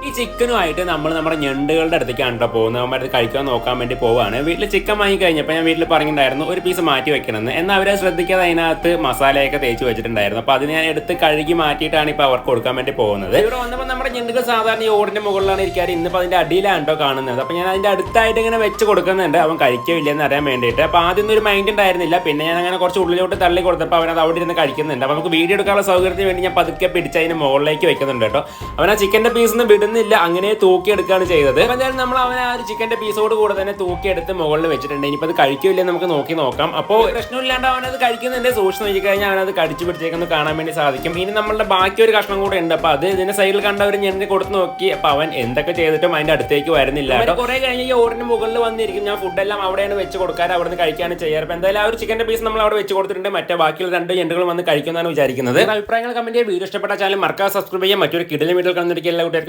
ഈ ചിക്കനുമായിട്ട് നമ്മൾ നമ്മുടെ ഞണ്ടുകളുടെ അടുത്തേക്കാണ് കേട്ടോ പോകുന്നത്. നമ്മൾ അടുത്ത് കഴിക്കാൻ നോക്കാൻ വേണ്ടി പോവുകയാണ്. വീട്ടിൽ ചിക്കൻ വാങ്ങി കഴിഞ്ഞപ്പോൾ ഞാൻ വീട്ടിൽ പറഞ്ഞിട്ടുണ്ടായിരുന്നു ഒരു പീസ് മാറ്റി വെക്കണമെന്ന്. എന്നാൽ അവരെ ശ്രദ്ധിക്കാതെ അതിനകത്ത് മസാലയൊക്കെ തേച്ച് വെച്ചിട്ടുണ്ടായിരുന്നു. അപ്പോൾ അത് ഞാൻ എടുത്ത് കഴുകി മാറ്റിയിട്ടാണ് ഇപ്പോൾ അവർക്ക് കൊടുക്കാൻ വേണ്ടി പോകുന്നത്. ഇവിടെ വന്നപ്പോൾ നമ്മുടെ ഞണ്ടുകൾ സാധാരണ ഈ ഓടിൻ്റെ മുകളിലാണ് ഇരിക്കാറ്. ഇന്നിപ്പോൾ അതിൻ്റെ അടിയിലാണ് കേട്ടോ കാണുന്നത്. അപ്പോൾ ഞാൻ അതിൻ്റെ അടുത്തായിട്ട് ഇങ്ങനെ വെച്ച് കൊടുക്കുന്നുണ്ട്, അവൻ കഴിക്കില്ലെന്ന് അറിയാൻ വേണ്ടിയിട്ട്. അപ്പോൾ ആദ്യം ഒരു മൈൻഡ് ഉണ്ടായിരുന്നില്ല. പിന്നെ ഞാൻ അങ്ങനെ കുറച്ച് ഉള്ളിലോട്ട് തള്ളി കൊടുത്തപ്പോൾ അവൻ അത് അവിടെ ഇരുന്ന് കഴിക്കുന്നുണ്ട്. അപ്പോൾ നമുക്ക് വീഡിയോ എടുക്കാനുള്ള സൗകര്യത്തിന് വേണ്ടി ഞാൻ പതുക്കെ പിടിച്ച് അതിന് മുകളിലേക്ക് വെക്കുന്നുണ്ട് കേട്ടോ. അവൻ ആ ചിക്കൻ്റെ പീസൊന്നും വിടുന്നില്ല, അങ്ങനെ തൂക്കിയെടുക്കുകയാണ് ചെയ്തത്. എന്തായാലും നമ്മൾ അവനെ ആ ഒരു ചിക്കന്റെ പീസോട് കൂടെ തന്നെ തൂക്കിയെടുത്ത് മുകളിൽ വെച്ചിട്ടുണ്ട്. ഇനിയിപ്പോൾ അത് കഴിക്കില്ലേ നമുക്ക് നോക്കാം. അപ്പോൾ പ്രശ്നമില്ലാണ്ട് അവനത് കഴിക്കുന്നുണ്ട്. സൂക്ഷിച്ച് നോക്കി കഴിഞ്ഞാൽ അവനത് കടിച്ചു പിടിച്ചേക്കൊന്ന് കാണാൻ വേണ്ടി സാധിക്കും. ഇനി നമ്മളുടെ ബാക്കി ഒരു കഷ്ണം കൂടെ ഉണ്ട്. അപ്പോൾ അത് ഇതിന്റെ സൈഡിൽ കണ്ട ഒരു ഞെണ്ടി കൊടുത്ത് നോക്കി. അപ്പോൾ അവൻ എന്തൊക്കെ ചെയ്തിട്ടും അതിന്റെ അടുത്തേക്ക് വരുന്നില്ല. കുറെ കഴിഞ്ഞ് ഈ ഓടിന് മുകളിൽ വന്നിരിക്കും. ഞാൻ ഫുഡെല്ലാം അവിടെയാണ് വെച്ച് കൊടുക്കാറ്, അവിടെ നിന്ന് കഴിക്കാണ് ചെയ്യാറ്. അപ്പോൾ എന്തായാലും ആ ഒരു ചിക്കന്റെ പീസ് നമ്മൾ അവിടെ വെച്ച് കൊടുത്തിട്ടുണ്ട്. മറ്റേ ബാക്കിയുള്ള 2 ഞണ്ടുകൾ വന്ന് കഴിക്കുന്നതാണ് വിചാരിക്കുന്നത്. അഭിപ്രായങ്ങൾ കമന്റ് ചെയ്യുക. വീഡിയോ ഇഷ്ടപ്പെട്ട ചാനൽ മറക്കാതെ സബ്സ്ക്രൈബ് ചെയ്യാം. മറ്റൊരു കിടിലൻ വീഡിയോ കണ്ടിരിക്കുക എല്ലാ കൂട്ടുകാർക്കും.